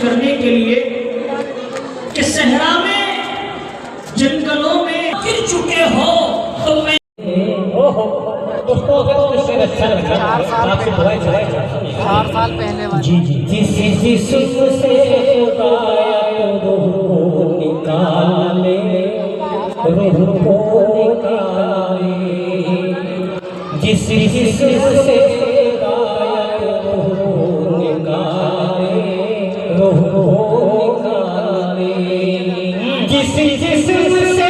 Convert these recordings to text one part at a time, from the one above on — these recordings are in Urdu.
کرنے کے لیے کہ صحرا میں جنگلوں میں گر چکے ہو تو میں آپ سے دعائیں چلائیں 4 سال پہلے والی جی جس جسم سے خدایا روح کو نکالے روح کو نکالے جس جسم سے خدایا روح کو نکالے روح کو نکالے جس جسم سے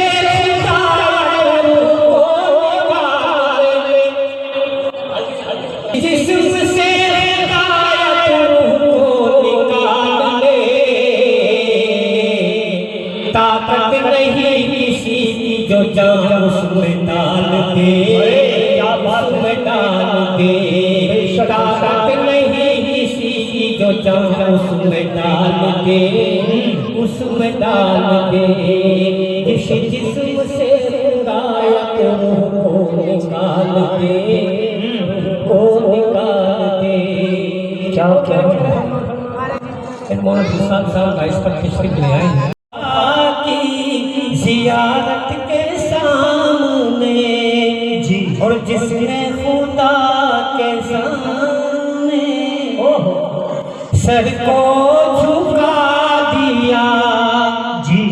جسم سے غایت روح کو نکالے طاقت نہیں کسی کی جو جان اس میں ڈال دے اس میں ڈال دے طاقت نہیں کسی کی جو جان اس میں ڈال دے اس میں ڈال دے جس جسم سے غایت روح کو نکال دے کیا مولانا صاحب کا اس پر تشریف لے آئے ہیں کی زیارت کے سامنے جی اور جس نے خدا کے سامنے سر کو جھکا دیا جی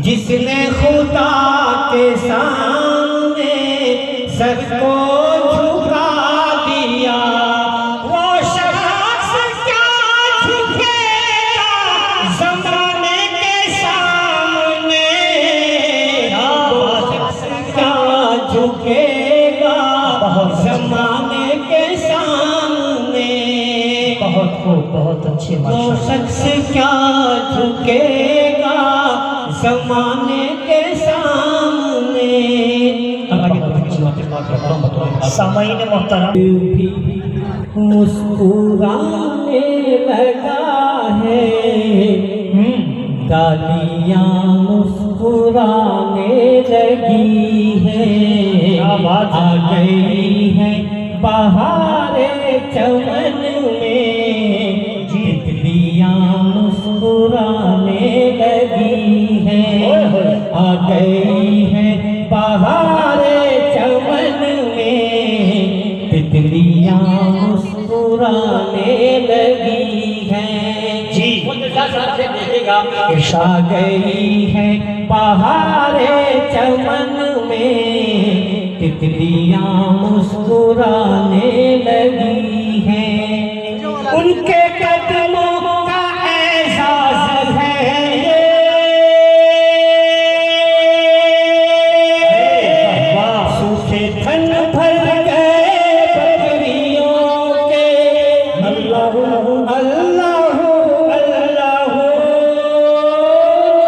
جس نے خدا کے سامنے سر کو زمانے کے سامنے بہت اچھے وہ شخص کیا جھکے گا زمانے کے سامنے سامعین محترم بھی مسکرانے لگا ہے ڈالیاں مسکرانے لگی ہے آ گئی ہے بہار چمن میں تتلیاں مسکرانے لگی ہے آ گئی ہے بہار چمن میں تتلیاں مسکرانے لگی ہیں جی آ گئی ہے بہار چمن میں تتلیاں مسکرانے لگی ہیں ان کے قدموں کا اعزاز ہے سوکھے تھن بھر گئے بکریوں کے اللہ اللہ اللہ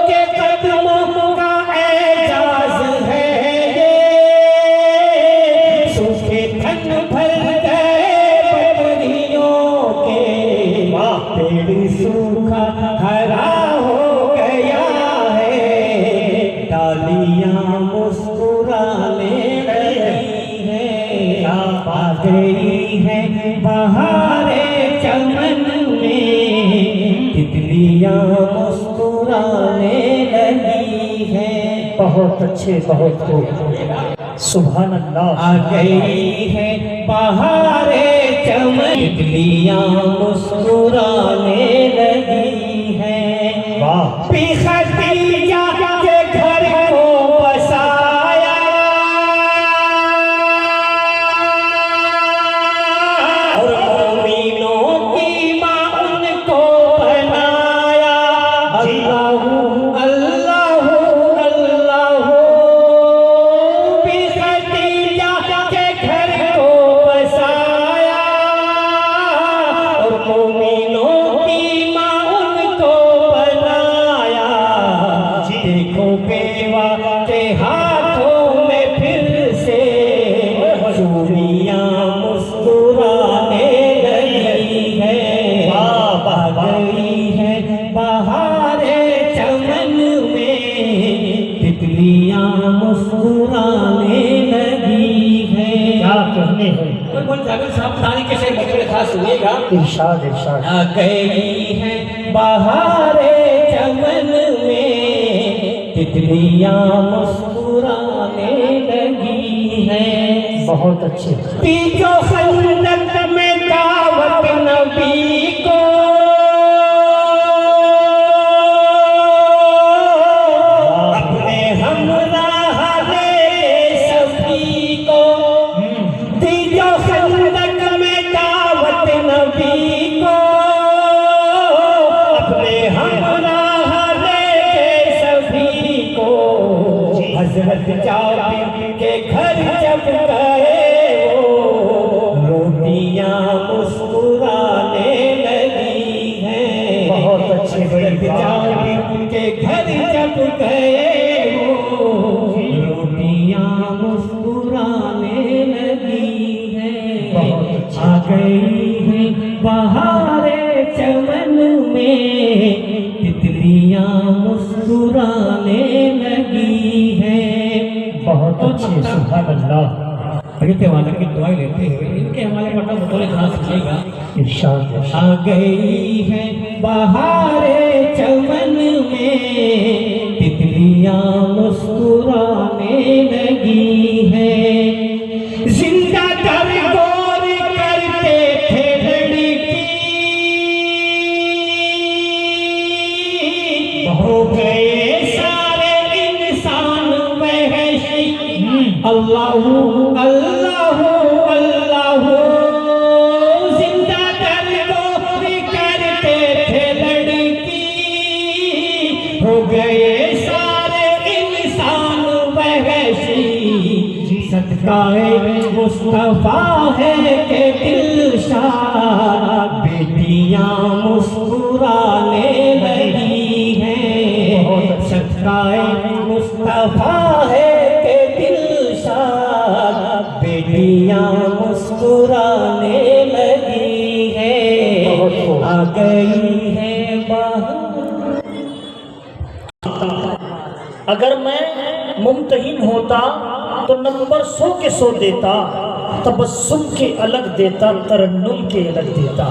کے قدموں کا اعزاز ہے سوکھا ہرا ہو گیا ہے ڈالیاں مسکرانے لگی ہے آ گئی ہے بہار چمن میں تتلیاں مسکرانے لگی ہے بہت اچھے بہت خوب سبحان اللہ آ گئی ہے بہار چمن تتلیاں مسکرانے لگی ہے واہ خدیجہ کے گھر کو بسایا اور مومنوں کی ماں ان کو بنایا اللہ اللہ اللہ خدیجہ کے گھر کو بسایا اور مومنوں کی ماں ان کو بنایا دیکھو بیوہ کے ہاتھوں میں پھر سے چوڑیاں مسکرانے لگی ہے آ گئی ہے بہار چمن میں تتلیاں مسکرانے لگی ہے کیا کہنے ہیں صاحب خاص سنیے گا. ارشاد ارشاد. آ گئی ہے بہار چمن میں تتلیاں مسکرانے لگی ہیں. بہت اچھے. پیچو خندق میں دعوت نبی کو اپنے ہمراہ لے سبھی کو. پیچو خندق میں دعوت نبی کو اپنے ہمراہ لے سبھی کو. حضرت جابر کے گھر جب گئے وہ روٹیاں مسکرانے لگی ہیں. بہت اچھے. حضرت جابر کے گھر جب گئے وہ روٹیاں مسکرانے لگی ہیں. بہت اچھے. آ گئی ہے بہار چمن میں تتلیاں مسکرانے لگی ہیں. بہت اچھے. سبحان اللہ. پڑھتے والا کی دعائیں لیتے ہوئے ان کے ہمارے پڑھنا بطور خاص سنیے گا. ارشاد ارشاد. آ گئی ہے بہار چمن میں تتلیاں مسکرانے لگی ہیں. زندہ در غور کرتے تھے لڑکی ہو گئے سارے انسان وحشی. اللہ اللہ اللہ زندہ در غور کرتے تھے لڑکی ہو گئے سارے انسان وحشی. صدقہ مصطفیٰ ہے کہ دلشاد بیٹیاں مسکرانے لگی ہیں. صدقہ مصطفیٰ ہے کہ دلشاد بیٹیاں مسکرانے لگی ہیں. آ گئی ہے بہار. اگر میں ممتحن ہوتا تو نمبر 100 کے 100 دیتا. تبسم کے الگ دیتا، ترنم کے الگ دیتا.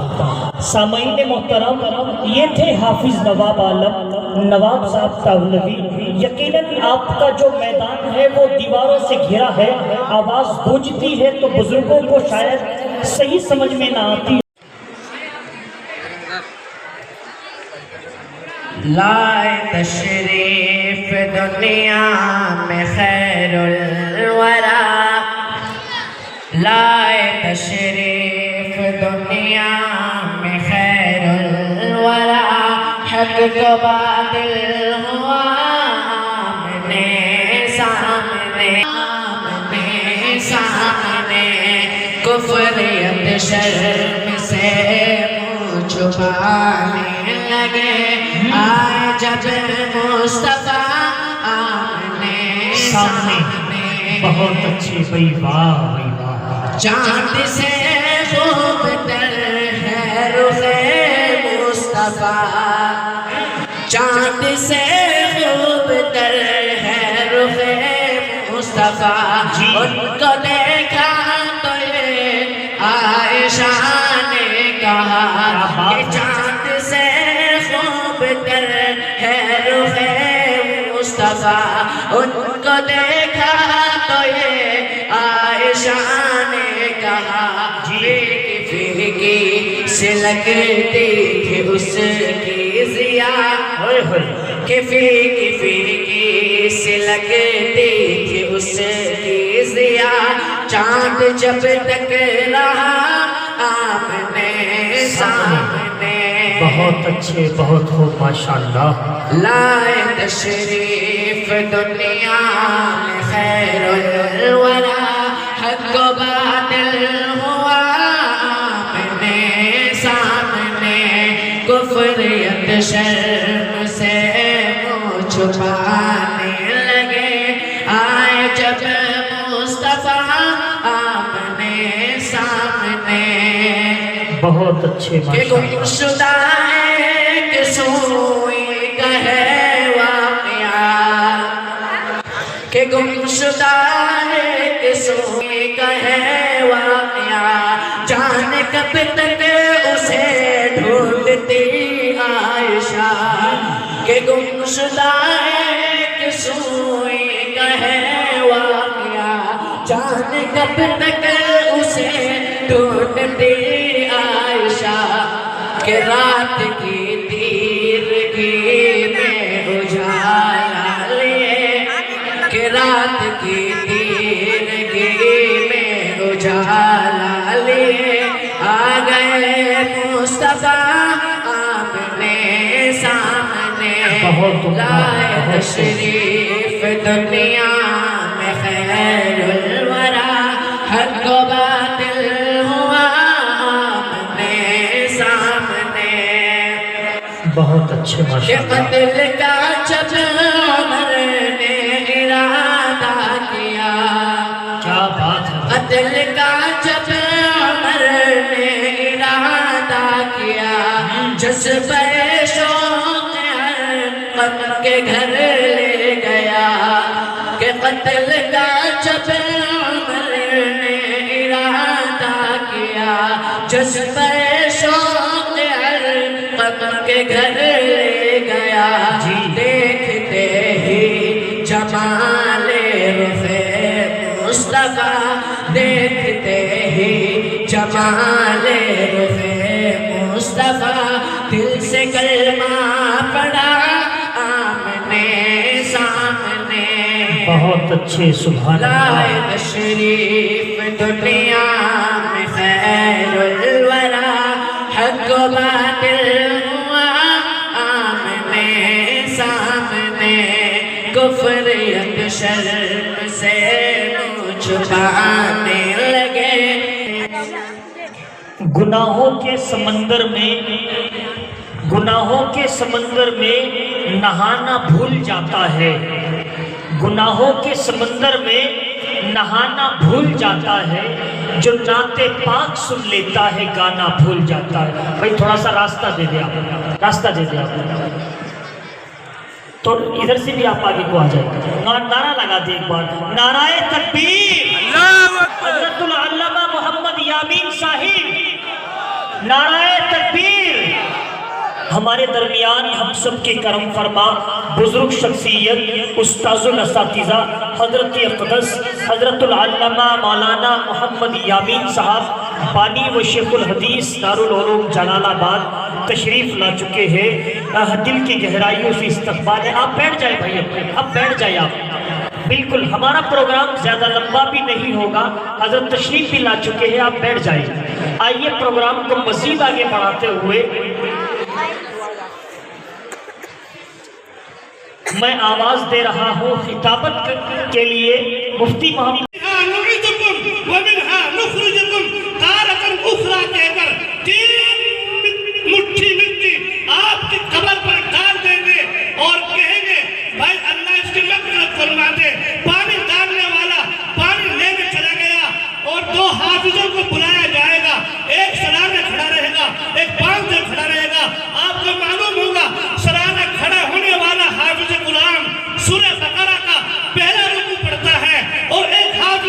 سامعین محترم، یہ تھے حافظ نواب عالم نواب صاحب تاولوی. یقیناً آپ کا جو میدان ہے وہ دیواروں سے گھرا ہے. آواز گونجتی ہے تو بزرگوں کو شاید صحیح سمجھ میں نہ آتی. لائے تشریف دنیا میں خیر الورا. لائے تشریف دنیا میں خیر الورا. حق کو باطل ہوا آمنے سامنے. آمنے سامنے. کفریت شرم سے منہ چھپانے لگے. آئے جب مصطفیٰ آمنے سامنے. بہت اچھے. بھائی واہ بھائی واہ. چاند سے خوب تر ہے رخ مصطفیٰ. چاند سے خوب تر ہے رخ مصطفیٰ. ان کو دیکھا تو یہ عائشہ نے کہا کہ چاند سے خوب تر ہے رخ مصطفیٰ. ان کو دیکھا تو یہ عائشہ نے کہا فیکی سے لگتی تھی اس کی ضیا. کہ فیکی سے لگتی تھی اس کی ضیا. چاند جب تک رہا آمنے سامنے. بہت اچھے. بہت خوب. ماشاءاللہ. لائے تشریف دنیا میں خیر الورا. حق و باطل ہوا آمنے سامنے. کفریت شرم سے منہ چھپانے لگے. آئے جب مصطفیٰ آمنے سامنے. بہت اچھے. کہ گمشدہ ایک سوئی کا ہے واقعہ. کہ گمشدہ ایک سوئی کا ہے واقعہ. جانے کب تک اسے ڈھونڈتی عائشہ کہ گمشدہ ایک سوئی کا ہے واقعہ جانے کب تک اسے ڈھونڈتی عائشہ کہ رات کی تیرگی میں اجالا لیے کہ رات کی تیرگی میں اجالا لیے آ گئے مصطفیٰ آمنے سامنے لائے تشریف دنیا میں خیر الورا حق و باطل ہوا آمنے سامنے بہت اچھے کہ ماشاءاللہ. قتل کا جب عمر نے ارادہ کیا کیا بات ہے. قتل کا جب عمر نے ارادہ کیا جذبہ شوق قتل کے گھر لے گیا کہ قتل کا جب عمر نے ارادہ کیا جذبہ شوق قتل کے گھر لے گیا دیکھتے ہی جمال رخ مصطفیٰ دیکھتے ہی جمال رخ مصطفیٰ دل سے کلمہ پڑھا آمنے سامنے بہت اچھے سبحان لائے اللہ. تشریف دنیا میں خیر الورا حق و باطل ہوا آمنے سامنے کفر یک شرم سے منہ چھپانے لگے گناہوں کے سمندر میں نہانا بھول جاتا ہے. گناہوں کے سمندر میں نہانا بھول جاتا ہے. جو نعت پاک سن لیتا ہے گانا بھول جاتا ہے. بھائی تھوڑا سا راستہ دے دیں آپ، راستہ دے دیں آپ. تو ادھر سے بھی آپ آگے کو آ جائیں. نعرہ لگا دیں ایک بار، نعرہ تکبیر. حضرت العلامہ محمد یامین صاحب، نعرہ تکبیر. ہمارے درمیان ہم سب کے کرم فرما بزرگ شخصیت استاذ الاساتذہ حضرت اقدس حضرت العلامہ مولانا محمد یامین صاحب بانی و شیخ الحدیث دارالعلوم جلال آباد تشریف لا چکے ہیں. دل کی گہرائیوں سے استقبال ہے. آپ بیٹھ جائیں بھائی، اب بیٹھ جائیں آپ. بالکل ہمارا پروگرام زیادہ لمبا بھی نہیں ہوگا. حضرت تشریف بھی لا چکے ہیں، آپ بیٹھ جائیں. آئیے پروگرام کو مزید آگے بڑھاتے ہوئے میں آواز دے رہا ہوں خطابت کے لیے مفتی محمد ومنها نخرجكم تارة أخرى کہہ کر 3 مٹھی مٹی آپ کی قبر پر ڈال دیں گے اور کہیں گے بھائی اللہ اس کی مغفرت فرما دے. پانی ڈالنے والا پانی لینے چلا گیا اور 2 حافظوں کو بلایا جائے گا. ایک سرانے کھڑا رہے گا، ایک پاؤں سے کھڑا رہے گا. آپ کو معلوم ہوگا سرانے کھڑا ہونے والا حافظ غلام سورہ بقرہ کا پہلا رکوع پڑھتا ہے اور ایک حافظ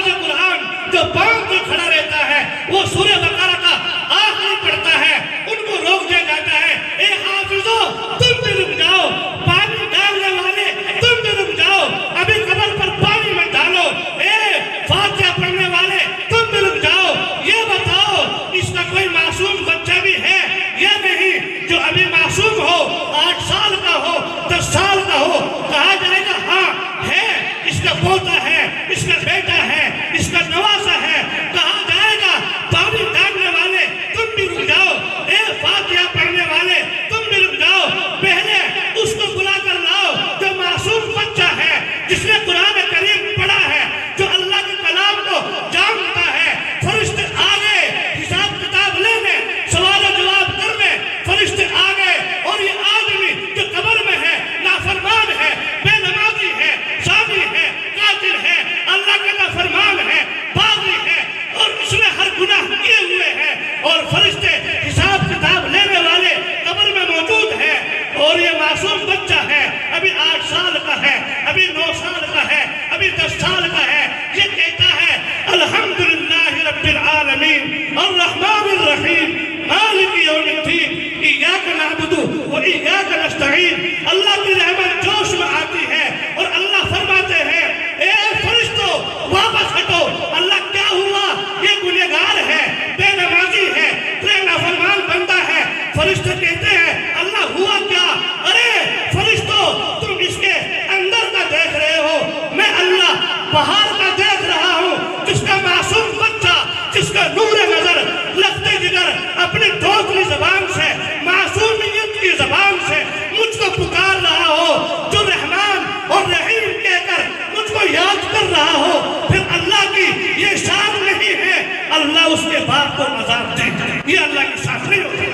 الرحیم مالک یوم الدین ایاک نعبد و ایاک نستعین۔ اللہ کی رحمت جوش میں آتی ہے اور اللہ فرماتے ہیں اے فرشتوں واپس ہٹو۔ اللہ کیا ہوا؟ یہ گنہگار ہے، بے نمازی ہے، تیرا نافرمان بندہ ہے۔ فرشتے کہتے ہیں اللہ ہوا کیا؟ ارے فرشتوں تم اس کے اندر کا دیکھ رہے ہو، میں اللہ باہر کا دیکھ رہا ہوں، جس کا معصوم بچہ، جس کا نور نظر لگتے جگر اپنی دوسری زبان سے، معصومیت کی زبان سے مجھ کو پکار رہا ہو، جو رحمان اور رحیم کہہ کر مجھ کو یاد کر رہا ہو، پھر اللہ کی یہ شان نہیں ہے اللہ اس کے باپ کو عذاب دے کرے، یہ اللہ کی شان نہیں ہوتی۔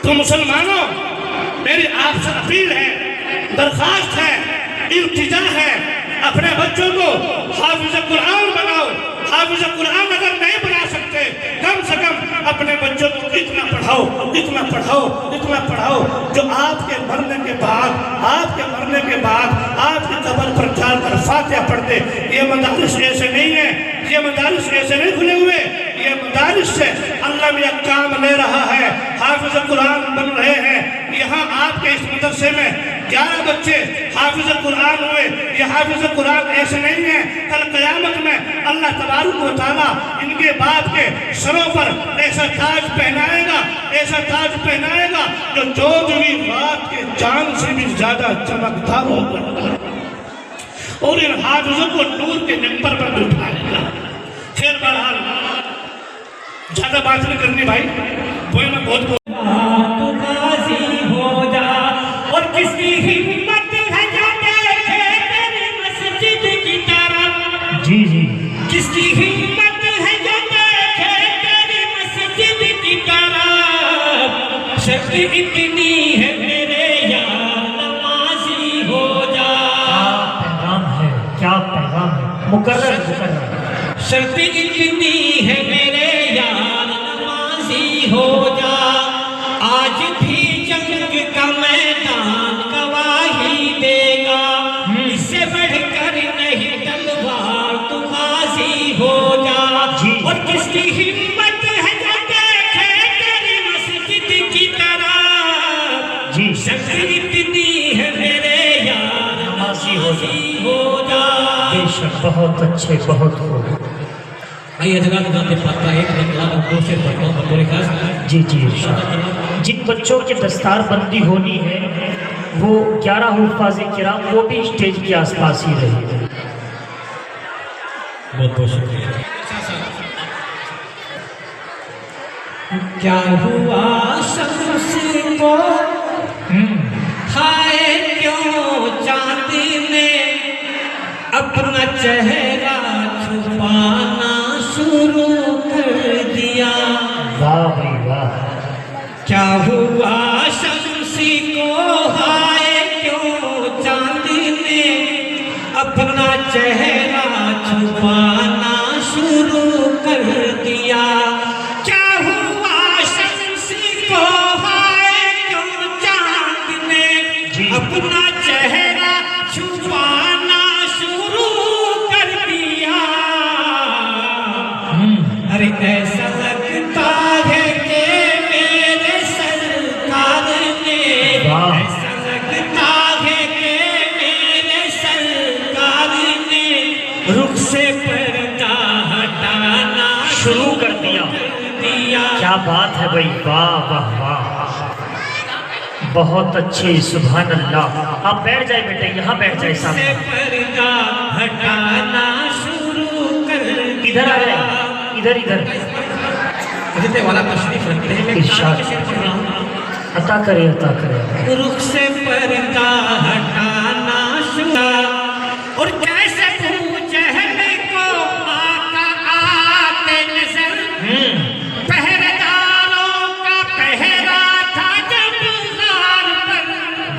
تو مسلمانوں میری آپ سے اپیل ہے، درخواست ہے، التجا ہے، اپنے بچوں کو حافظ قرآن بناؤ۔ حافظ قرآن اگر نہیں بنا سکتے کم سے کم اپنے بچوں کو اتنا پڑھاؤ، اتنا پڑھاؤ، اتنا پڑھاؤ جو آپ کے مرنے کے بعد، آپ کے مرنے کے بعد آپ کی قبر پر جا کر فاتحہ پڑھتے۔ یہ مدارس ایسے نہیں ہیں، یہ مدارس ایسے نہیں کھلے ہوئے، یہ مدارس سے اللہ میں کام لے رہا ہے، حافظ قرآن بن رہے ہیں۔ یہاں آپ کے اس مدرسے میں 11 بچے حافظ قرآن ہوئے۔ یہ حافظ قرآن ایسے نہیں ہیں، کل قیامت میں اللہ تبارک و تعالیٰ ان کے باپ کے سروں پر ایسا تاج پہنائے گا، ایسا تاج پہنائے گا جو چودھویں رات کے چاند سے بھی زیادہ چمکدار ہوگا، اور ان حافظوں کو نور کے نمبر پر بٹھائے گا۔ خیر بہرحال زیادہ بات نہیں کرنی بھائی، وہ میں بہت تو غازی ہو جا، اور کس کی ہمت ہے جو دیکھے تیری مسجد کی طرف، جی جی کس کی ہمت ہے جو دیکھے تیری مسجد کی طرف، شرط اتنی ہے میرے یار نمازی ہو جا۔ پیغام ہے، کیا پیغام ہے، مکرر مکرر۔ شرط اتنی ہے میرے یار نمازی ہو جا، آج بھی جنگ کا میدان گواہی دے گا، اس سے بڑھ کر نہیں تلوار تو غازی ہو جا۔ اور کس کی ہمت ہے جو دیکھے تیری مسجد کی طرف، جی شرط اتنی ہے میرے یار نمازی ہو جا۔ بے شک، بہت اچھے، بہت خوب۔ آئیے جناب ذات پاک کا ایک نقلہ دو سے پڑھتا ہوں بطور خاص۔ جی جی ارشاد۔ جن بچوں کی دستار بندی ہونی ہے وہ 11 حفاظ کرام، وہ بھی اسٹیج کے آس پاس ہی رہے۔ بہت بہت شکریہ۔ کیا ہوا شمس کو ہائے کیوں چاند نے اپنا چہرہ چھپانا شروع کر دیا، واہ بھائی واہ۔ کیا ہوا شمس کو ہائے کیوں چاند نے اپنا چہرہ چھپانا شروع کر دیا، کیا ہوا شمس کو ہائے کیوں چاند نے اپنا چہرہ چھپانا شروع کر دیا۔ ارے ایسا لگتا ہے کہ میرے سرکار نے، ایسا لگتا ہے کہ میرے سرکار نے رخ سے پردہ ہٹانا شروع کر دیا۔ کیا بات ہے بھائی، واہ واہ واہ، بہت اچھے، سبحان اللہ۔ آپ بیٹھ جائیں بیٹے، یہاں بیٹھ جائیں سے سامنے۔ پردہ ہٹانا شروع کر دیا۔ ادھر آ جائیں، ادھر ادھر۔ حضرت والا تشریف رکھتے ہیں، میں ارشاد۔ کتاب سے پڑھ رہا ہوں۔ عطا کرے، عطا کرے۔ رخ سے پردہ ہٹانا شروع، اور کیسے ابو جہل کو آقا آتے نظر، پہرےداروں کا پہرا تھا جب غار پر،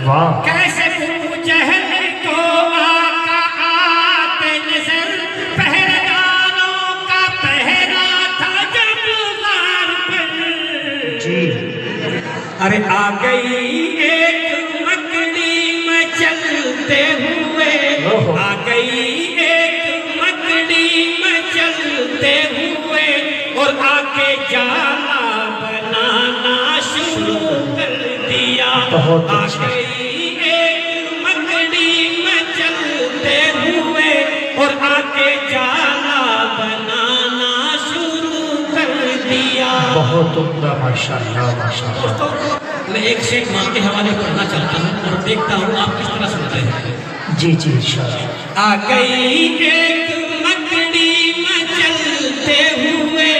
واہ، کیسے ابو جہل کو آقا آتے نظر، پہرےداروں کا پہرا تھا جب غار پر۔ جی ارے آ گئی ایک مکڑی میں چلتے ہوئے، آ گئی ایک مکڑی میں چلتے ہوئے، اور آ آکے جانا بنانا شروع کر دیا بہت آ اچھا۔ گئی ایک مکڑی میں چلتے ہوئے اور آکے جانا بنانا شروع کر دیا۔ بہت عمدہ، ماشاءاللہ ماشاءاللہ۔ دوستو میں ایک شیخ ماں کے حوالے پڑھنا چاہتا ہوں اور دیکھتا ہوں آپ کس طرح سنتے ہیں۔ جی جی انشاءاللہ۔ آ گئی ایک مکڑی میں چلتے ہوئے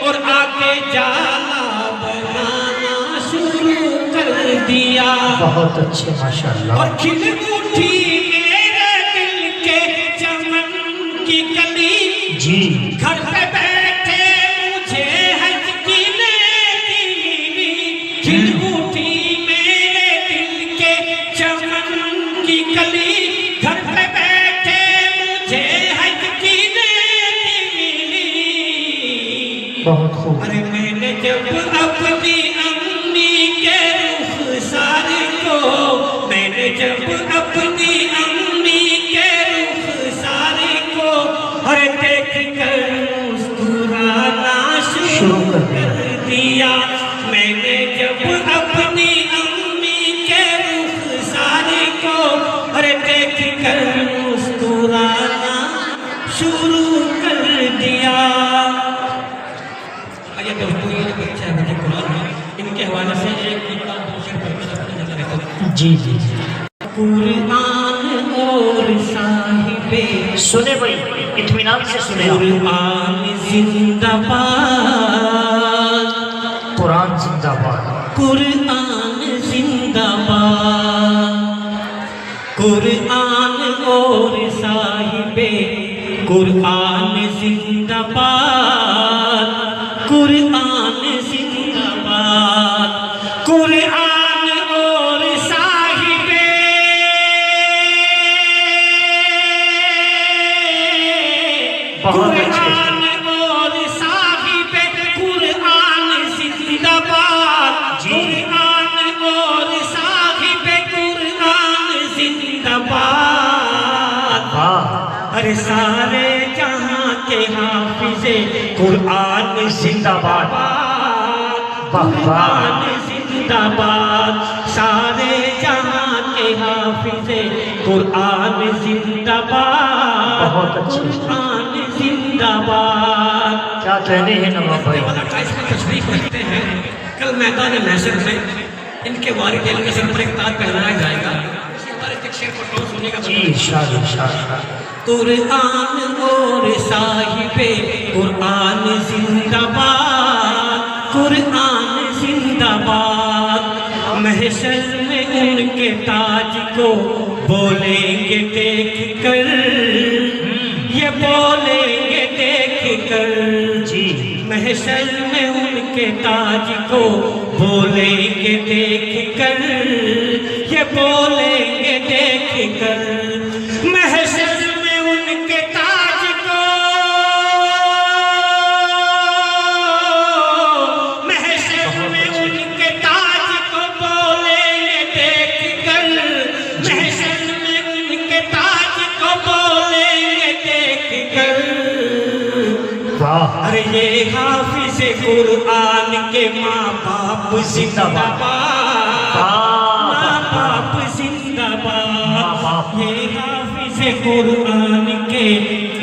اور آکے جالا بنانا شروع کر دیا۔ بہت اچھے ماشاءاللہ۔ اور کھل اٹھی میرے دل کے چمن کی کلی، جی گھر پہ بیٹھے مجھے حج کی نیکی ملی۔ کھل اٹھی میرے دل کے چمن کی کلی، گھر پہ بیٹھے مجھے حج کی نیکی ملی۔ بہت خوب۔ ارے میں نے جب اپنی امی کے رخسار کو، میں نے جب اپنی امی کے رخسار کو ہر دیکھ کر مسکرانا شروع کر دیا۔ میں نے جب اپنی امی کے رخسار کو ہر دیکھ کر مسکرانا شروع کر دیا۔ آئیے دوستو یہ جو بچہ ہے مجھے قرآن ہے، ان کے حوالے سے ایک کتاب دوسرے پر اپنی نظر رکھتا ہوں۔ جی جی جی قرآن اور صاحب سنے بھائی، اطمینان سے سنے آپ۔ قرآن زندہ باد، قرآن زندہ باد۔ قرآن زندہ باد، قرآن اور صاحب قرآن زندہ باد، قرآن زندہ باد، قرآن اور صاحب بہت اچھے۔ قرآن اور صاحب قرآن زندہ باد، قرآن اور صاحب قرآن زندہ باد۔ ارے سارے جہاں کے حافظ قرآن زندہ باد، قرآن زندہ باد، سارے جہاں کے حافظ قرآن زندہ باد، بہت اچھے۔ قرآن زندہ باد۔ کیا کہنے ہیں نواب بھائی؟ اس میں تشریف رکھتے ہیں، کل میدان محشر میں ان کے والدین کے سر پر ایک تاج پہنایا جائے گا۔ اس کے بارے میں ایک شعر پڑھتا ہوں، سنیے گا۔ جی ارشاد ارشاد۔ قرآن اور صاحب قرآن زندہ باد، قرآن زندہ باد۔ محشر میں ان کے تاج کو بولیں گے دیکھ کر، یہ بولیں گے دیکھ کر۔ جی محشر میں ان کے تاج کو بولیں گے دیکھ کر، یہ بولیں گے دیکھ کر۔ محشر میں ان کے تاج کو، محشر میں ان کے تاج کو بولیں گے دیکھ کر، محشر میں ان کے تاج کو بولیں گے دیکھ کر۔ واہ، ارے یہ حافظ قرآن کے ماں باپ زندہ باد، ماں باپ زندہ باد۔ یہ حافظ قرآن کے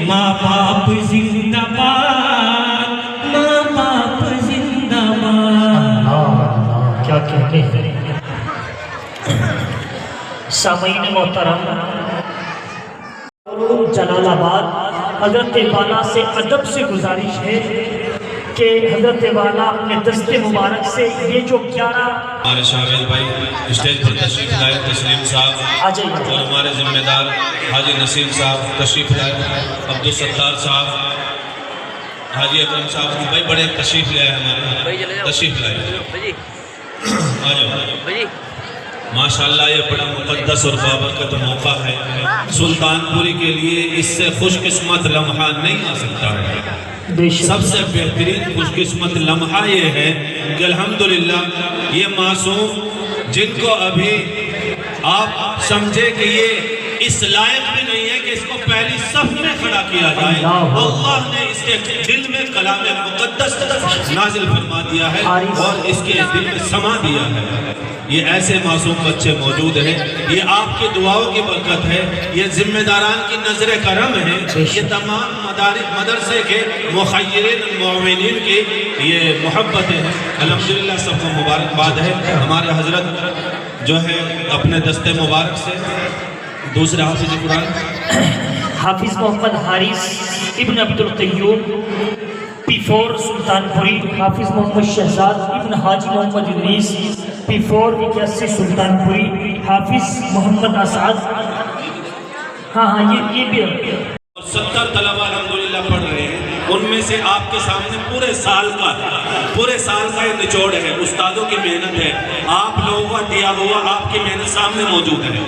ماں باپ زندہ باد، ماں باپ زندہ باد۔ اللہ کیا کہتے ہیں۔ سامعین محترم، جلال آباد حضرت والا سے ادب سے گزارش ہے کہ حضرت والا اپنے دست مبارک سے یہ جو 11 ہمارے شامل بھائی اسٹیج پر تشریف لائے تسلیم صاحب آ جائیے اور ہمارے ذمہ دار حاجی نسیم صاحب تشریف لائے، عبدالستار صاحب، حاجی اکرم صاحب بھائی بڑے تشریف لائے، ہمارے تشریف لائے، آ جاؤ۔ ماشاءاللہ یہ بڑا مقدس اور بابرکت موقع ہے، سلطان پوری کے لیے اس سے خوش قسمت لمحہ نہیں آ سکتا ہے۔ بے شک سب سے بہترین خوش قسمت لمحہ یہ ہے کہ الحمدللہ یہ معصوم جن کو ابھی آپ سمجھے کہ یہ اس لائق بھی نہیں ہے کہ اس کو پہلی صف میں کھڑا کیا جائے. اللہ نے اس کے دل میں کلام مقدس نازل فرما دیا ہے اور اس کے دل میں سما دیا ہے. یہ ایسے معصوم بچے موجود ہیں. یہ آپ کی دعاؤں کی برکت ہے. یہ ذمہ داران کی نظر کرم ہے. یہ تمام مدرسے کے مخیرین المعاونین کی یہ محبتیں ہیں. الحمدللہ سب کو مبارکباد ہے. ہمارے حضرت جو ہے اپنے دستے مبارک سے دوسرے حافظ قرآن حافظ محمد حارث ابن عبد القیوم P4 سلطان پوری. حافظ محمد شہزاد ابن حاجی محمد ادریس P4 81 سلطان پوری. حافظ محمد اسعد ہاں یہ بھی 70 طلبہ الحمدللہ پڑھ رہے ہیں. ان میں سے آپ کے سامنے پورے سال کا یہ نچوڑ ہے. استادوں کی محنت ہے. آپ لوگوں کا دیا ہوا آپ کی محنت سامنے موجود ہے.